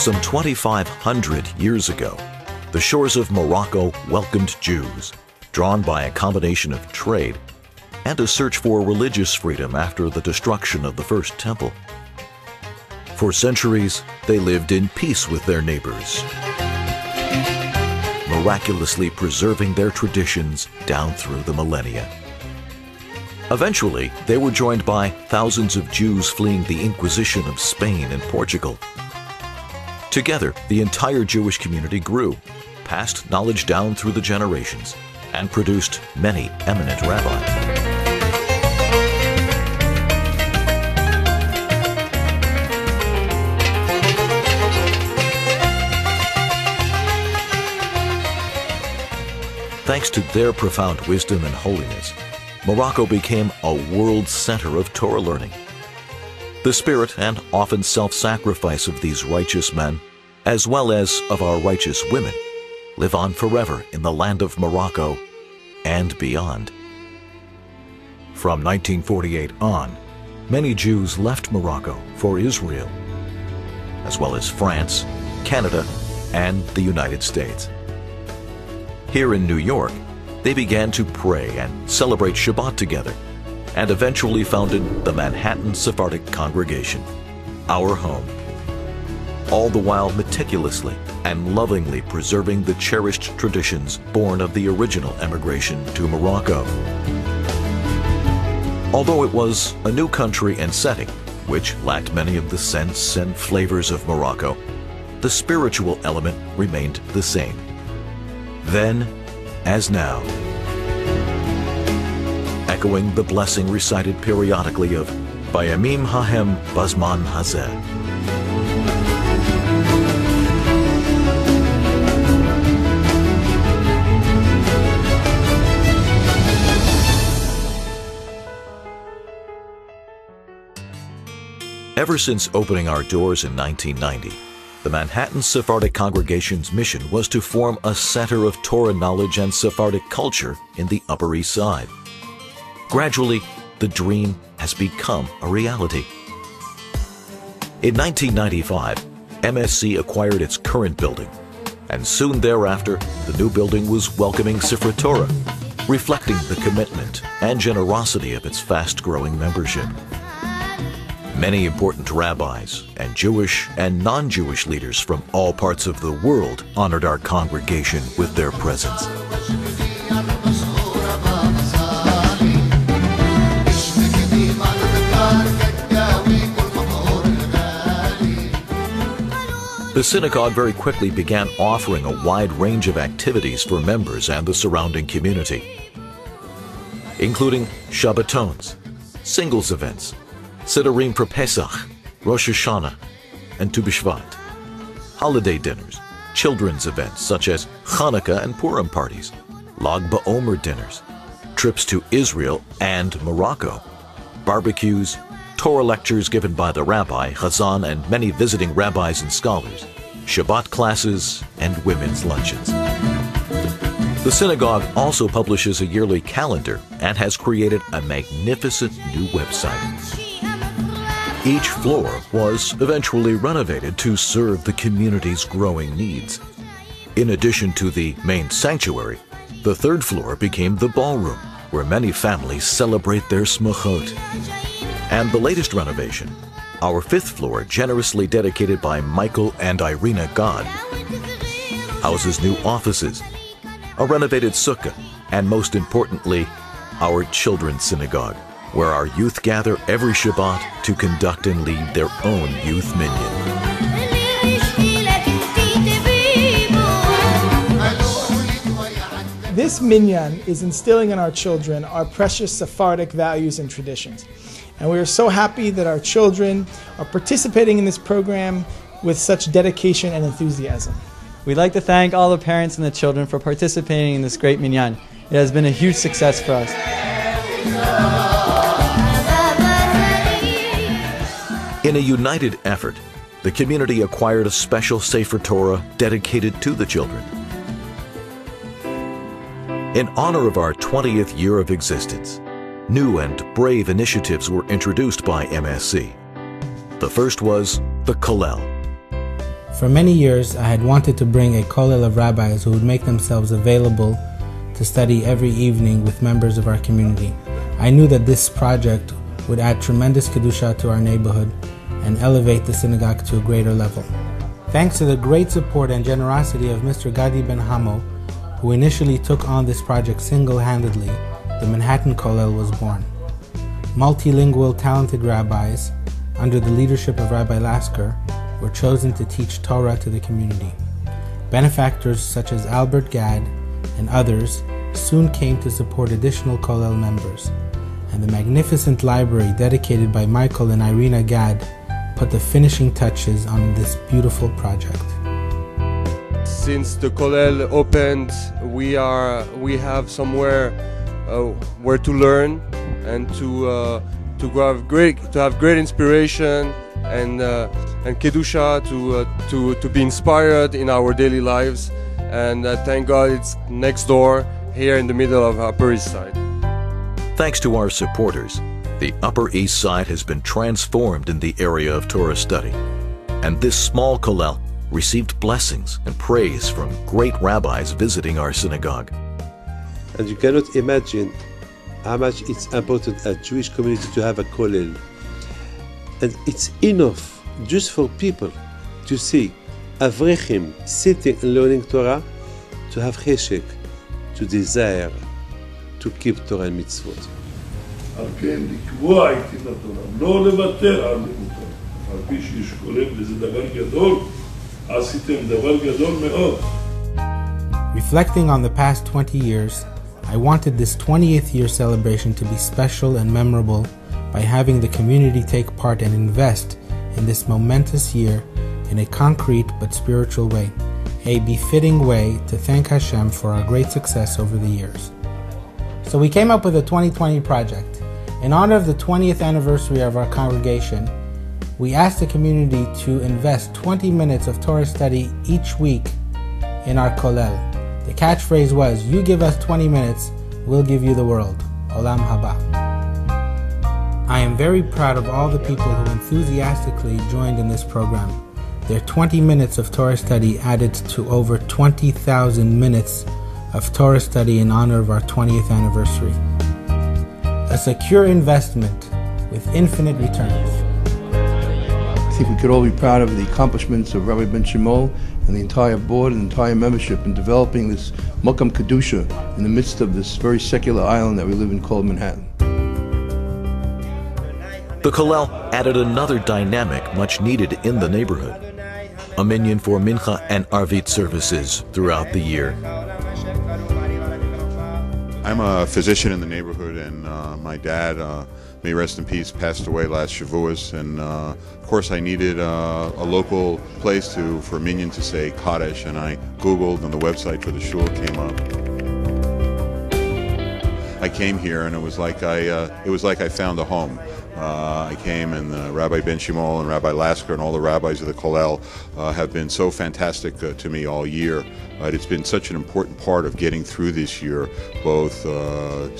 Some 2,500 years ago, the shores of Morocco welcomed Jews, drawn by a combination of trade and a search for religious freedom after the destruction of the First Temple. For centuries, they lived in peace with their neighbors, miraculously preserving their traditions down through the millennia. Eventually, they were joined by thousands of Jews fleeing the Inquisition of Spain and Portugal. Together, the entire Jewish community grew, passed knowledge down through the generations, and produced many eminent rabbis. Thanks to their profound wisdom and holiness, Morocco became a world center of Torah learning. The spirit and often self-sacrifice of these righteous men, as well as of our righteous women, live on forever in the land of Morocco and beyond. From 1948 on, many Jews left Morocco for Israel, as well as France, Canada, and the United States. Here in New York, they began to pray and celebrate Shabbat together, and eventually founded the Manhattan Sephardic Congregation, our home, all the while meticulously and lovingly preserving the cherished traditions born of the original emigration to Morocco. Although it was a new country and setting, which lacked many of the scents and flavors of Morocco, the spiritual element remained the same. Then as now, echoing the blessing recited periodically of Bayamim Hahem Bazman Hazeh. Ever since opening our doors in 1990, the Manhattan Sephardic Congregation's mission was to form a center of Torah knowledge and Sephardic culture in the Upper East Side. Gradually, the dream has become a reality. In 1995, MSC acquired its current building, and soon thereafter, the new building was welcoming Sifrei Torah, reflecting the commitment and generosity of its fast-growing membership. Many important rabbis and Jewish and non-Jewish leaders from all parts of the world honored our congregation with their presence. The synagogue very quickly began offering a wide range of activities for members and the surrounding community, including Shabbatons, singles events, Siddurim for Pesach, Rosh Hashanah, and Tu B'Shvat, holiday dinners, children's events such as Hanukkah and Purim parties, Lag BaOmer dinners, trips to Israel and Morocco, barbecues, Torah lectures given by the rabbi, Chazan, and many visiting rabbis and scholars, Shabbat classes, and women's luncheons. The synagogue also publishes a yearly calendar and has created a magnificent new website. Each floor was eventually renovated to serve the community's growing needs. In addition to the main sanctuary, the third floor became the ballroom, where many families celebrate their smachot. And the latest renovation, our fifth floor, generously dedicated by Michael and Irina God, houses new offices, a renovated sukkah, and most importantly, our children's synagogue, where our youth gather every Shabbat to conduct and lead their own youth minyan. This minyan is instilling in our children our precious Sephardic values and traditions. And we are so happy that our children are participating in this program with such dedication and enthusiasm. We'd like to thank all the parents and the children for participating in this great minyan. It has been a huge success for us. In a united effort, the community acquired a special Sefer Torah dedicated to the children. In honor of our 20th year of existence, new and brave initiatives were introduced by MSC. The first was the Kollel. For many years, I had wanted to bring a kollel of rabbis who would make themselves available to study every evening with members of our community. I knew that this project would add tremendous kedusha to our neighborhood and elevate the synagogue to a greater level. Thanks to the great support and generosity of Mr. Gadi Ben Hamo, who initially took on this project single-handedly, the Manhattan Kollel was born. Multilingual, talented rabbis, under the leadership of Rabbi Lasker, were chosen to teach Torah to the community. Benefactors such as Albert Gad and others soon came to support additional Kollel members, and the magnificent library dedicated by Michael and Irina Gad put the finishing touches on this beautiful project. Since the Kollel opened, we have somewhere where to learn and to have great inspiration and kedusha to be inspired in our daily lives. And thank God it's next door, here in the middle of Upper East Side. Thanks to our supporters, the Upper East Side has been transformed in the area of Torah study. And this small kollel received blessings and praise from great rabbis visiting our synagogue. And you cannot imagine how much it's important as Jewish community to have a kollel. And it's enough just for people to see avrechim sitting and learning Torah, to have cheshek, to desire to keep Torah and mitzvot. על כן לקבוע את התורה, לא לוותר על לימוד תורה. על פי שיש כולל וזה דבר גדול, עשיתם דבר גדול מאוד. Reflecting on the past 20 years, I wanted this 20th year celebration to be special and memorable by having the community take part and invest in this momentous year in a concrete but spiritual way, a befitting way to thank Hashem for our great success over the years. So we came up with a 2020 project. In honor of the 20th anniversary of our congregation, we asked the community to invest 20 minutes of Torah study each week in our kollel. The catchphrase was, you give us 20 minutes, we'll give you the world. Olam haba. I am very proud of all the people who enthusiastically joined in this program. Their 20 minutes of Torah study added to over 20,000 minutes of Torah study in honor of our 20th anniversary. A secure investment with infinite returns. I think we could all be proud of the accomplishments of Rabbi BENCHIMOL and the entire board and entire membership in developing this Mukam Kedusha in the midst of this very secular island that we live in called Manhattan. The kollel added another dynamic much needed in the neighborhood. A minyan for mincha and arvit services throughout the year. I'm a physician in the neighborhood, and my dad, may rest in peace, passed away last Shavuos, and of course I needed a local place for a minyan to say Kaddish, and I Googled and the website for the shul came up. I came here and it was like I found a home. I came, and Rabbi BENCHIMOL and Rabbi Lasker and all the rabbis of the kollel have been so fantastic to me all year. It's been such an important part of getting through this year, both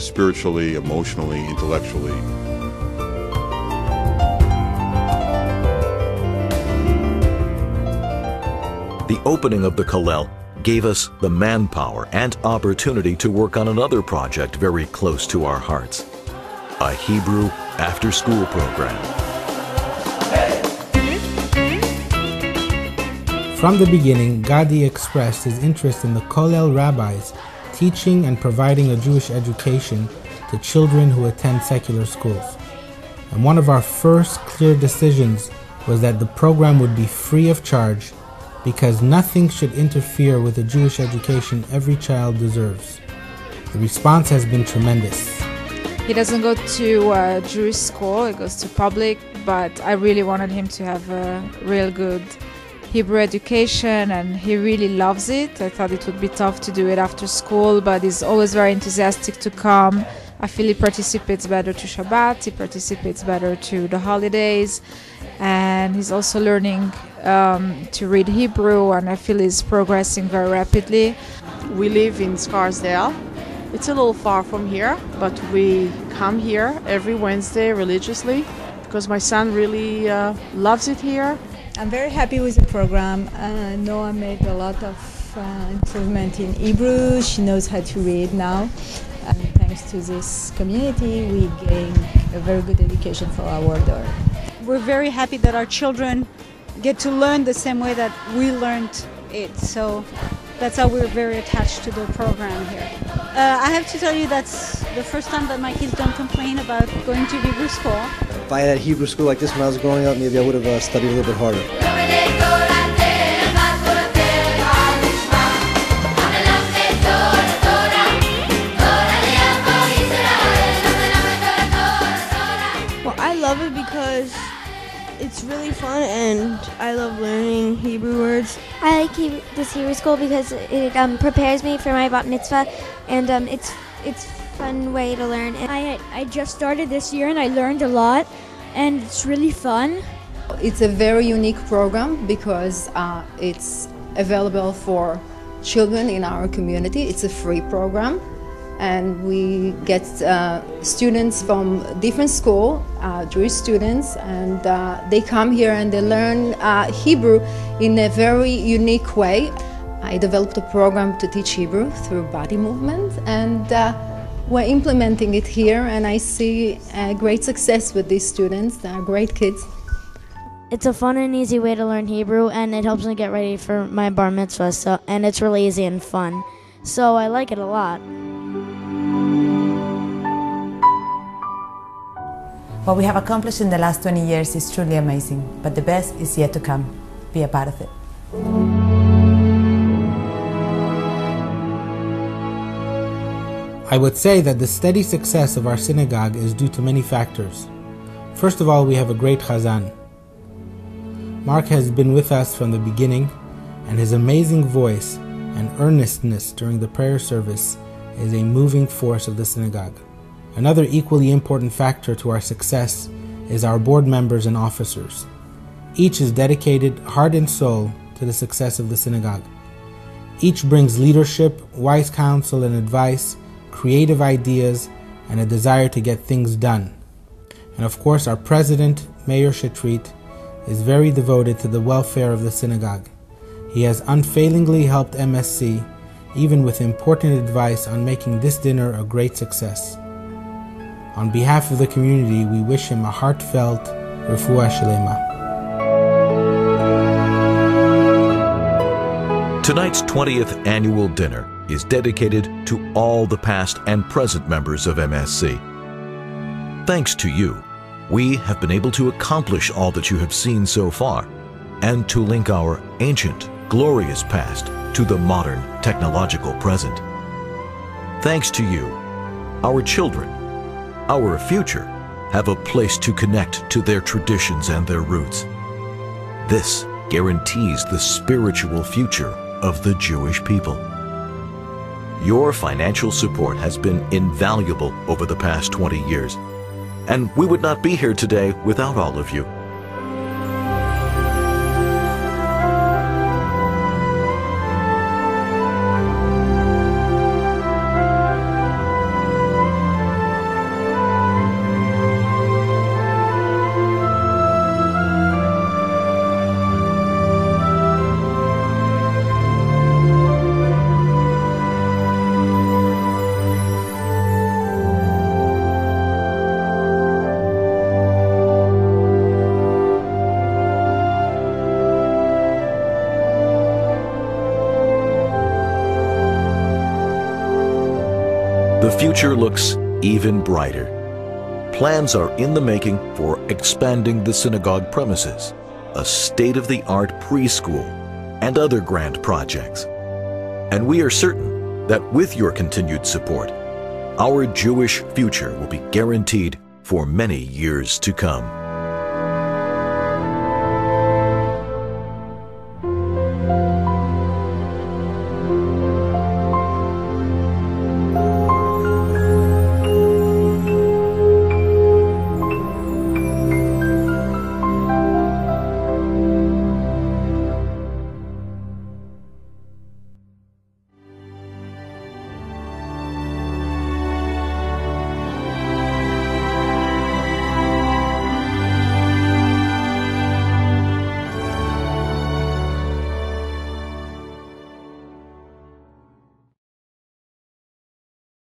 spiritually, emotionally, intellectually. The opening of the kollel gave us the manpower and opportunity to work on another project very close to our hearts. A Hebrew after-school program. From the beginning, Gadi expressed his interest in the kollel rabbis teaching and providing a Jewish education to children who attend secular schools. And one of our first clear decisions was that the program would be free of charge because nothing should interfere with the Jewish education every child deserves. The response has been tremendous. He doesn't go to a Jewish school, he goes to public, but I really wanted him to have a real good Hebrew education, and he really loves it. I thought it would be tough to do it after school, but he's always very enthusiastic to come. I feel he participates better to Shabbat, he participates better to the holidays, and he's also learning to read Hebrew, and I feel he's progressing very rapidly. We live in Scarsdale. It's a little far from here, but we come here every Wednesday religiously because my son really loves it here. I'm very happy with the program. Noah made a lot of improvement in Hebrew. She knows how to read now. And thanks to this community, we gain a very good education for our daughter. We're very happy that our children get to learn the same way that we learned it. So that's how we're very attached to the program here. I have to tell you that's the first time that my kids don't complain about going to Hebrew school. If I had a Hebrew school like this when I was growing up, maybe I would have studied a little bit harder. Well, I love it because it's really fun and I love learning Hebrew words. I like this Hebrew school because it prepares me for my bat mitzvah, and it's a fun way to learn. I just started this year and I learned a lot, and it's really fun. It's a very unique program because it's available for children in our community. It's a free program, and we get students from different schools, Jewish students, and they come here and they learn Hebrew in a very unique way. I developed a program to teach Hebrew through body movement, and we're implementing it here, and I see great success with these students. They are great kids. It's a fun and easy way to learn Hebrew, and it helps me get ready for my bar mitzvah, and it's really easy and fun. So I like it a lot. What we have accomplished in the last 20 years is truly amazing, but the best is yet to come. Be a part of it. I would say that the steady success of our synagogue is due to many factors. First of all, we have a great chazan. Mark has been with us from the beginning, and his amazing voice and earnestness during the prayer service is a moving force of the synagogue. Another equally important factor to our success is our board members and officers. Each is dedicated heart and soul to the success of the synagogue. Each brings leadership, wise counsel and advice, creative ideas, and a desire to get things done. And of course, our president, Mayor Shetrit, is very devoted to the welfare of the synagogue. He has unfailingly helped MSC, even with important advice on making this dinner a great success. On behalf of the community, we wish him a heartfelt refuah shlema. Tonight's 20th annual dinner is dedicated to all the past and present members of MSC. Thanks to you, we have been able to accomplish all that you have seen so far, and to link our ancient, glorious past to the modern, technological present. Thanks to you, our children, our future, have a place to connect to their traditions and their roots. This guarantees the spiritual future of the Jewish people. Your financial support has been invaluable over the past 20 years, and we would not be here today without all of you. The future looks even brighter. Plans are in the making for expanding the synagogue premises, a state-of-the-art preschool, and other grand projects. And we are certain that with your continued support, our Jewish future will be guaranteed for many years to come.